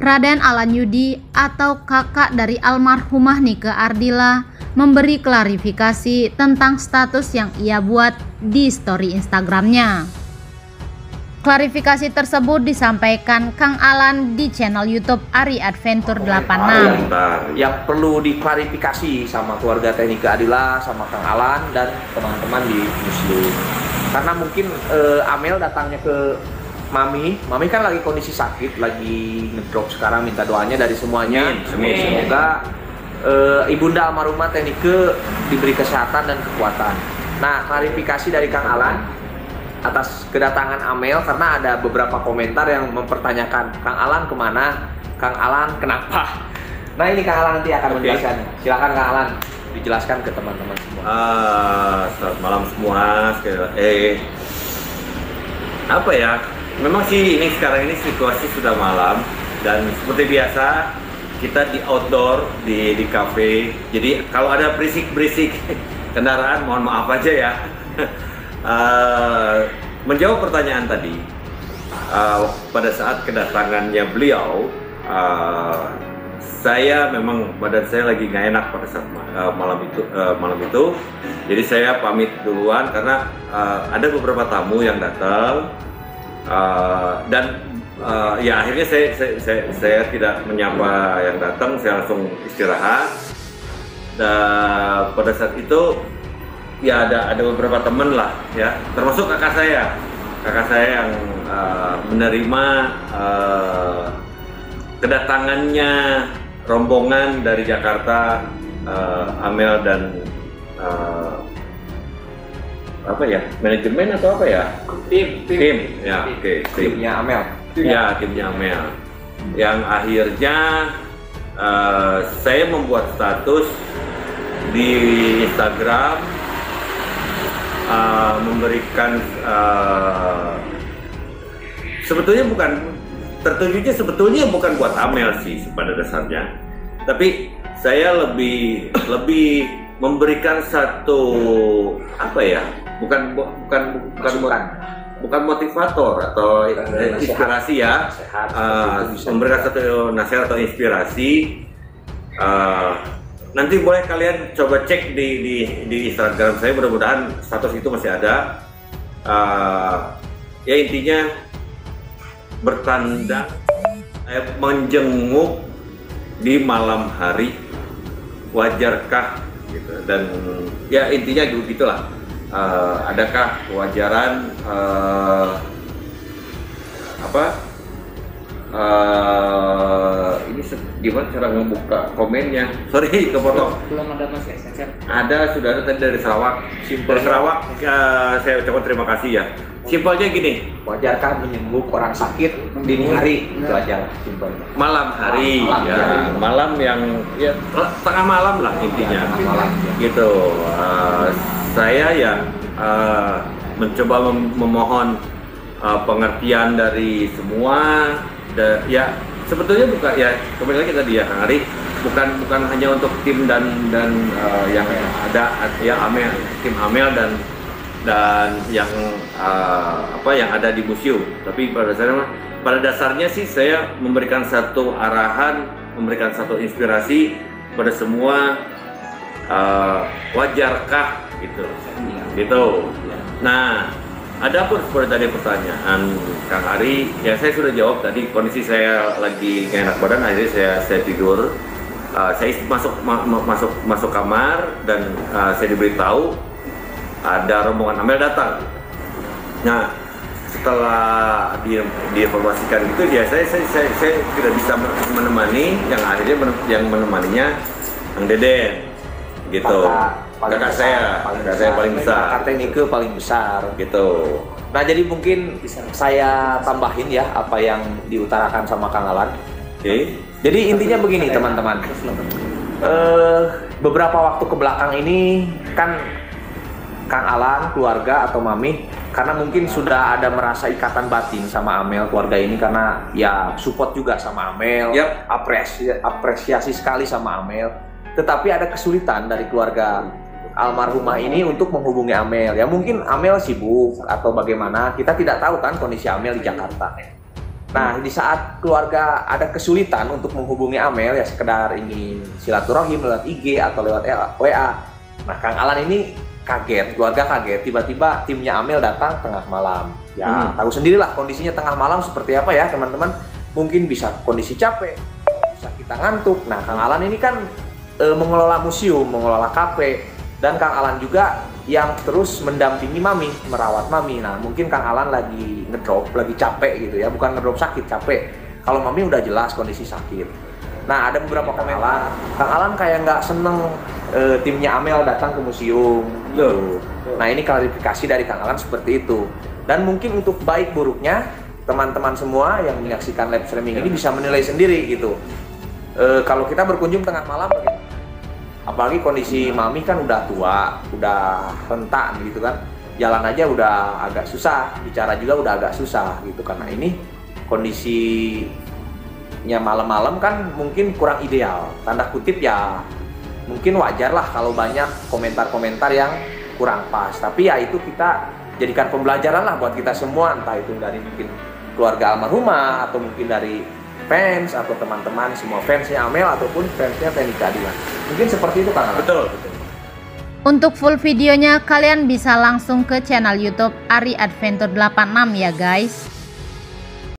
Raden Alan Yudi atau kakak dari almarhumah Nike Ardila memberi klarifikasi tentang status yang ia buat di story Instagramnya. Klarifikasi tersebut disampaikan Kang Alan di channel YouTube Ari Adventure 86. Yang perlu diklarifikasi sama keluarga Nike Ardila, sama Kang Alan dan teman-teman di Muslim. Karena mungkin Amel datangnya ke Mami kan lagi kondisi sakit, lagi ngedrop sekarang, minta doanya dari semuanya. Semoga ibunda almarhumah Nike diberi kesehatan dan kekuatan. Nah, klarifikasi dari Kang Alan atas kedatangan Amel, karena ada beberapa komentar yang mempertanyakan Kang Alan kemana, Kang Alan kenapa. Nah, ini Kang Alan nanti akan menjelaskan. Silakan Kang Alan dijelaskan ke teman-teman semua. Selamat malam semua. Apa ya? Memang sih ini sekarang ini situasi sudah malam dan seperti biasa kita di outdoor di kafe. Jadi kalau ada berisik kendaraan mohon maaf aja ya. Menjawab pertanyaan tadi, pada saat kedatangannya beliau, saya memang badan saya lagi nggak enak pada saat malam itu. Jadi saya pamit duluan karena ada beberapa tamu yang datang. Dan ya akhirnya saya tidak menyapa yang datang, saya langsung istirahat. Dan pada saat itu ya ada beberapa teman lah ya, termasuk kakak saya yang menerima kedatangannya rombongan dari Jakarta, Amel dan apa ya, manajemen atau apa ya, tim ya, timnya Amel ya, timnya Amel yang akhirnya saya membuat status di Instagram memberikan sebetulnya bukan buat Amel sih pada dasarnya, tapi saya lebih memberikan satu apa ya, bukan motivator atau inspirasi ya, memberikan satu nasihat atau inspirasi. Nanti boleh kalian coba cek di Instagram saya, mudah-mudahan status itu masih ada. Ya intinya bertanda menjenguk di malam hari, wajarkah gitu. Dan ya intinya gitulah, adakah kewajaran ini gimana cara ngebuka komennya? Sorry, kepotong. Belum ada Mas Ecer. Sudah ada tadi dari Sarawak. Dari Sarawak, saya ucapkan terima kasih ya. Simpelnya gini, wajarkah menyembuh orang sakit dini hari? Itu aja simpelnya. Malam hari, malam yang ya tengah malam lah intinya. Malam, gitu. Saya ya mencoba memohon pengertian dari semua. Ya sebetulnya bukan ya, kembali lagi tadi ya Kang Ari, bukan hanya untuk tim dan yang ada ya tim Amel dan yang yang ada di museum, tapi pada dasarnya sih saya memberikan satu arahan, memberikan satu inspirasi pada semua, wajarkah gitu. Nah, ada pun seperti tadi pertanyaan Kang Ari, ya saya sudah jawab tadi. Kondisi saya lagi nggak enak badan, akhirnya saya tidur. Saya masuk kamar dan saya diberitahu ada rombongan Amel datang. Nah, setelah diinformasikan gitu, ya saya tidak bisa menemani, yang akhirnya yang menemaninya Kang Deden gitu. Kakak saya paling besar. Kakak Nike paling besar gitu. Nah, jadi mungkin saya tambahin ya apa yang diutarakan sama Kang Alan. Oke. Jadi intinya begini teman-teman. Beberapa waktu ke belakang ini kan Kang Alan, keluarga atau Mami, karena mungkin sudah ada merasa ikatan batin sama Amel, keluarga ini, karena ya support juga sama Amel, apresiasi sekali sama Amel. Tetapi ada kesulitan dari keluarga almarhumah ini untuk menghubungi Amel. Ya mungkin Amel sibuk atau bagaimana, kita tidak tahu kan kondisi Amel di Jakarta. Nah, di saat keluarga ada kesulitan untuk menghubungi Amel, ya sekedar ingin silaturahim lewat IG atau lewat WA. Nah, Kang Alan ini kaget, keluarga kaget, tiba-tiba timnya Amel datang tengah malam. Ya, tahu sendirilah kondisinya tengah malam seperti apa ya, teman-teman. Mungkin bisa kondisi capek, bisa kita ngantuk. Nah, Kang Alan ini kan mengelola museum, mengelola kafe, dan Kang Alan juga yang terus mendampingi Mami, merawat Mami. Nah, mungkin Kang Alan lagi ngedrop, lagi capek gitu ya, bukan ngedrop sakit, capek. Kalau Mami udah jelas kondisi sakit. Nah, ada beberapa komentar, Kang Alan kayak nggak seneng timnya Amel datang ke museum. Gitu. Nah, ini klarifikasi dari Kang Alan seperti itu. Dan mungkin untuk baik buruknya, teman-teman semua yang menyaksikan live streaming ini bisa menilai sendiri gitu. Kalau kita berkunjung tengah malam, apalagi kondisi Mami kan udah tua, udah rentan gitu kan, jalan aja udah agak susah, bicara juga udah agak susah gitu. Karena ini kondisinya malam-malam kan mungkin kurang ideal, tanda kutip ya, mungkin wajar lah kalau banyak komentar-komentar yang kurang pas. Tapi ya itu kita jadikan pembelajaran lah buat kita semua, entah itu dari mungkin keluarga almarhumah atau mungkin dari fans atau teman-teman semua fansnya Amel ataupun fansnya Tenika Adilah. Mungkin seperti itu Kang Alan. Betul. Untuk full videonya kalian bisa langsung ke channel YouTube Ari Adventure 86 ya guys.